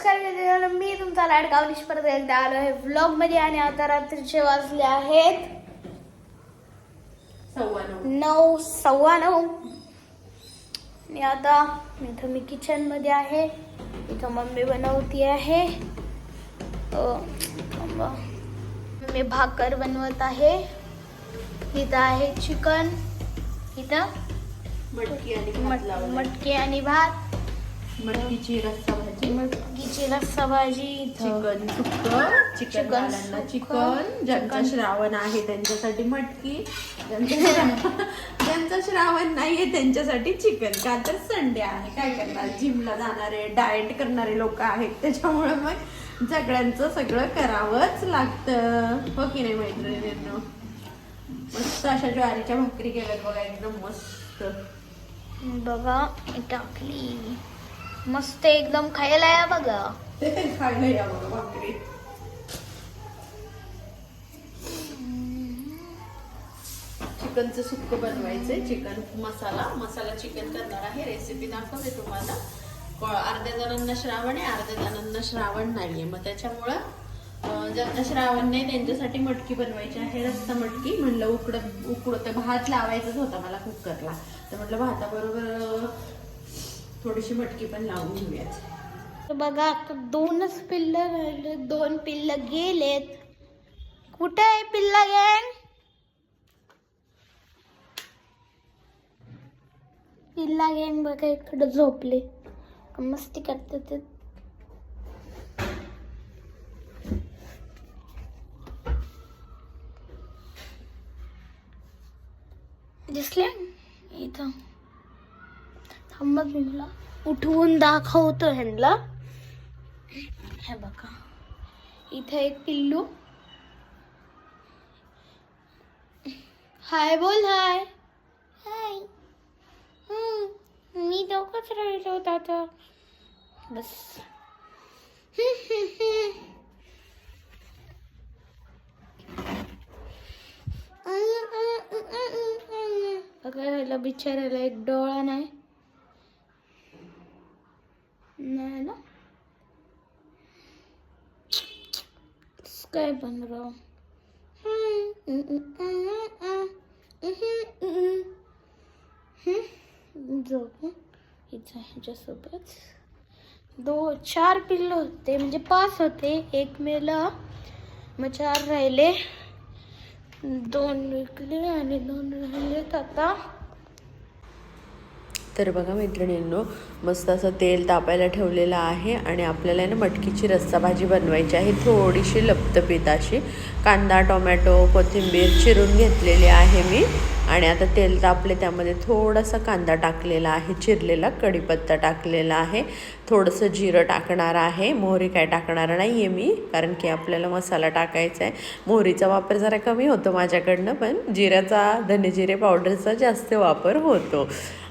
मी तुमचा लाडका अवनीश परत एकदा आलो आहे व्लॉग मध्ये आणि आता रात्रीचे वाजले आहेत 9:15 आणि आता इथं मी किचन मध्ये आहे. इथं मम्मी बनवती आहे. मी भाकर बनवत आहे. इथं आहे चिकन, इथं मटकी आणि भात, मटकीची रस्सा भाजी, चिकन सुक्क, चिकन ज्यांचा श्रावण आहे त्यांच्यासाठी मटकी, ज्यांचा श्रावण नाहीये त्यांच्यासाठी चिकन. का तर संडे आहे, काय करणार, जिमला जाणारे डाएट करणारे लोक आहेत, त्याच्यामुळे मग सगळ्यांचं सगळं करावंच लागतं, हो की नाही मैत्रिणींनो. मस्त अशा ज्वारीच्या भाकरी केल्यात बघा, एकदम मस्त बघा टाकली, मस्त एकदम खायला या बघा. खायला या बघा भाकरी. चिकनचं सुक्क बनवायचंय, चिकन मसाला चिकन करणार आहे. रेसिपी दाखवते तुम्हाला. अर्ध्या जणांना श्रावण आहे, अर्ध्या जणांना श्रावण नाहीये, मग त्याच्यामुळं ज्यांना श्रावण नाही त्यांच्यासाठी मटकी बनवायची आहे, रस्सा मटकी. म्हणलं उकडत भात लावायचाच होता मला कुकरला, तर म्हटलं भाताबरोबर थोडीशी मटकी पण लावून घेऊयात. बघा आता 2च पिल्लं राहिले, 2 पिल्लं गेलेत. कुठे आहे पिल्ला गँग? पिल्ला गँग बघा इकडे झोपले, मस्ती करतात ते. दिसले इथं. थांबा मी मला उठवून दाखवतो ह्यांना. हे बघा इथे एक पिल्लू. हाय बोल. हाय हाय. मी दोघंच राहिलो होता आता बस. बघा ह्याला बिचारायला एक डोळा नाही ना, काय पण राव. झोप ह्याच्यासोबत. 4 पिल्लं होते, म्हणजे 5 होते, 1 मेला, मग 4 राहिले. 2 विकले आणि 2 राहिलेत आता. तर बघा मैत्रिणींनो, मस्त असं तेल तापायला ठेवलेलं आहे आणि आपल्याला ना मटकीची रस्सा भाजी बनवायची आहे. थोडीशी लपतपीत अशी कांदा, टोमॅटो, कोथिंबीर चिरून घेतलेली आहे मी. आणि आता तेल तापले, त्यामध्ये थोडासा कांदा टाकलेला आहे चिरलेला, कढीपत्ता टाकलेला आहे, थोडंसं जिरं टाकणार आहे. मोहरी काय टाकणार नाही आहे मी, कारण की आपल्याला मसाला टाकायचा आहे. मोहरीचा वापर जरा कमी होतो माझ्याकडनं, पण जिऱ्याचा, धनेजिरे पावडरचा जास्त वापर होतो.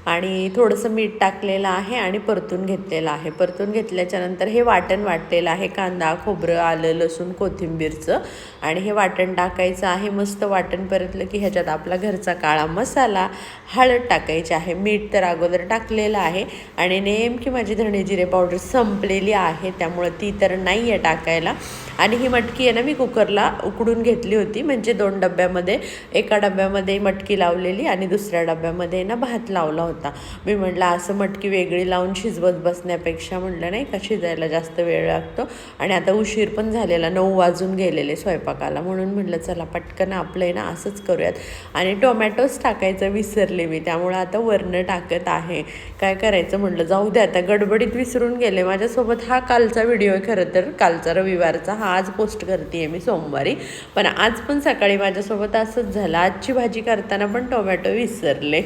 आणि थोडंसं मीठ टाकलेलं आहे आणि परतून घेतलेलं आहे. परतून घेतल्याच्यानंतर हे वाटण वाटलेलं आहे, कांदा, खोबरं, आलं, लसूण, कोथिंबीरचं, आणि हे वाटण टाकायचं आहे. मस्त वाटण परतलं की ह्याच्यात आपला घरचा काळा मसाला, हळद टाकायची आहे. मीठ तर अगोदर टाकलेलं आहे आणि नेमकी माझी धणेजिरे पावडर संपलेली आहे, त्यामुळं ती तर नाही आहे टाकायला. आणि ही मटकी आहे ना मी कुकरला उकडून घेतली होती, म्हणजे 2 डब्यामध्ये, एका डब्यामध्ये मटकी लावलेली आणि दुसऱ्या डब्यामध्ये ना भात लावला होता. मी म्हटलं असं मटकी वेगळी लावून शिजवत बसण्यापेक्षा म्हटलं नाही का, शिजायला जास्त वेळ लागतो आणि आता उशीर पण झालेला, 9 वाजून गेलेले स्वयंपाकाला, म्हणून म्हटलं चला पटकन आपलं आहे ना असंच करूयात. आणि टोमॅटोच टाकायचं विसरले मी, त्यामुळं आता वरनं टाकत आहे. काय करायचं म्हटलं, जाऊ द्या आता, गडबडीत विसरून गेले. माझ्यासोबत हा कालचा व्हिडिओ आहे, खरं तर कालचा रविवारचा, हा आज पोस्ट करते आहे मी सोमवारी, पण आज पण सकाळी माझ्यासोबत असंच झालं. आजची भाजी करताना पण टोमॅटो विसरले.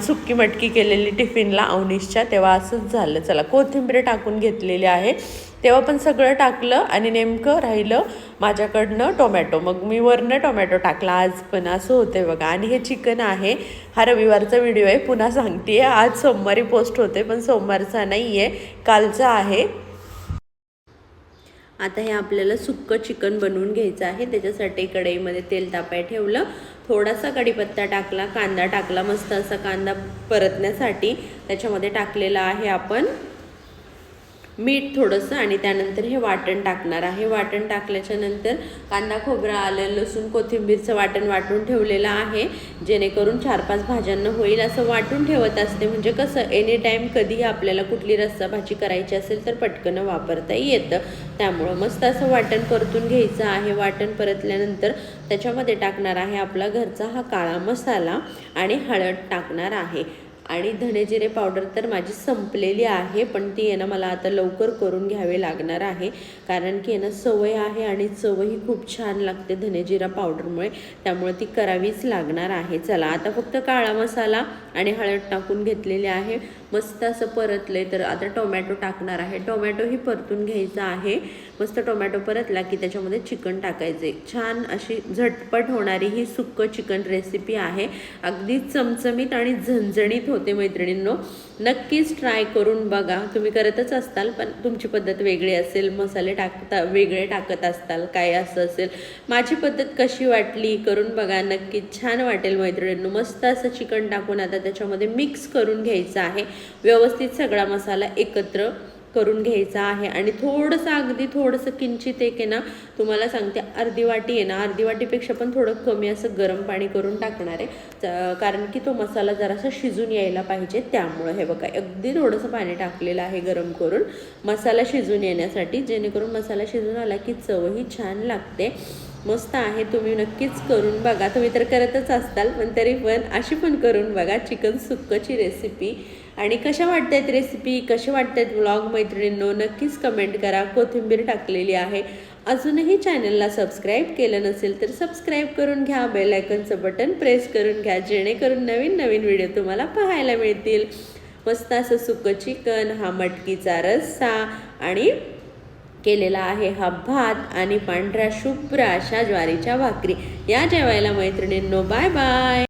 सुक्की मटकी केलेली टिफिनला अवनीशच्या, तेव्हा असंच झालं. चला कोथिंबीर टाकून घेतलेली आहे, तेव्हा पण सगळं टाकलं आणि नेमकं राहिलं माझ्याकडनं टोमॅटो, मग मी वरनं टोमॅटो टाकला. आज पण असं होते बघा. आणि हे चिकन आहे, हा रविवारचा व्हिडिओ आहे, पुन्हा सांगते आहे, आज सोमवारी पोस्ट होते पण सोमवारचा नाही आहे, कालचा आहे. आता हे आपल्याला सुक्कं चिकन बनवून घ्यायचं आहे. त्याच्यासाठी कढईमध्ये तेल तापाय ठेवलं, थोडासा कढीपत्ता टाकला, कांदा टाकला, मस्त असा कांदा परतण्यासाठी. त्याच्यामध्ये टाकलेला आहे आपण मीठ थोडंसं आणि त्यानंतर हे वाटण टाकणार आहे. वाटण टाकल्याच्या नंतर कांदा खोबरा आलं लसूण कोथिंबीरचं वाटण वाटून ठेवलेलं आहे, जेणेकरून 4-5 भाज्यांना होईल असं वाटून ठेवत असते. म्हणजे कसं एनी टाईम कधीही आपल्याला कुठली रस्सा भाजी करायची असेल तर पटकन वापरता येतं. त्यामुळं मस्त असं वाटण परतून घ्यायचं आहे. वाटण परतल्यानंतर त्याच्यामध्ये टाकणार आहे आपला घरचा हा काळा मसाला आणि हळद टाकणार आहे. आणि धने जिरे पावडर तर माझी संपलेली आहे, पण ती आहे ना मला आता लवकर करून घ्यावे लागणार आहे, कारण की आहे ना सवय आहे आणि चवही खूप छान लागते धने जिरा पावडरमुळे, त्यामुळे ती करावीच लागणार आहे. चला आता फक्त काळा मसाला आणि हळद टाकून घेतलेले आहे. मस्त असं परतले तर आता टोमॅटो टाकणार आहे. टोमॅटोही परतून घ्यायचा आहे. मस्त टोमॅटो परतला की त्याच्यामध्ये चिकन टाकायचे. छान अशी झटपट होणारी ही सुक्कं चिकन रेसिपी आहे. अगदी चमचमीत आणि झणझणीत होते मैत्रिणींनो. नक्कीच ट्राय करून बघा. तुम्ही करतच असताल पण तुमची पद्धत वेगळी असेल, मसाले वेगळे टाकत असताल, काय असं असेल. माझी पद्धत कशी वाटली करून बघा, नक्कीच छान वाटेल मैत्रिणींनो. मस्त असं चिकन टाकून आता त्याच्यामध्ये मिक्स करून घ्यायचं आहे. व्यवस्थित सगळा मसाला एकत्र करून घ्यायचा आहे आणि थोडंसं अगदी थोडंसं किंचित एक आहे ना तुम्हाला सांगते अर्धी वाटी आहे ना, अर्धी वाटीपेक्षा पण थोडं कमी असं गरम पाणी करून टाकणार आहे, कारण की तो मसाला जरासा शिजून यायला पाहिजे. त्यामुळं हे बघा अगदी थोडंसं पाणी टाकलेलं आहे गरम करून मसाला शिजून येण्यासाठी, जेणेकरून मसाला शिजून आला की चवही छान लागते. मस्त आहे. तुम्ही नक्कीच करून बघा. तुम्ही तर करतच असताल पण तरी पण अशी पण करून बघा चिकन सुक्कची रेसिपी. आणि कशा वाटतायत रेसिपी, कसे वाटतायत व्लॉग मैत्रिणींनो, नक्कीच कमेंट करा. कोथिंबीर टाकलेली आहे. अजूनही चॅनलला सबस्क्राईब केलं नसेल तर सबस्क्राईब करून घ्या. बेल आयकॉनचं बटन प्रेस करून घ्या, जेणेकरून नवीन नवीन व्हिडिओ तुम्हाला पाहायला मिळतील. मस्त असं सुक्कं चिकन, हा मटकीचा रस्सा आणि केलेला आहे हा भात आणि पांढऱ्या शुभ्र अशा ज्वारीच्या भाकरी. या जेवायला मैत्रिणींनो. Bye bye.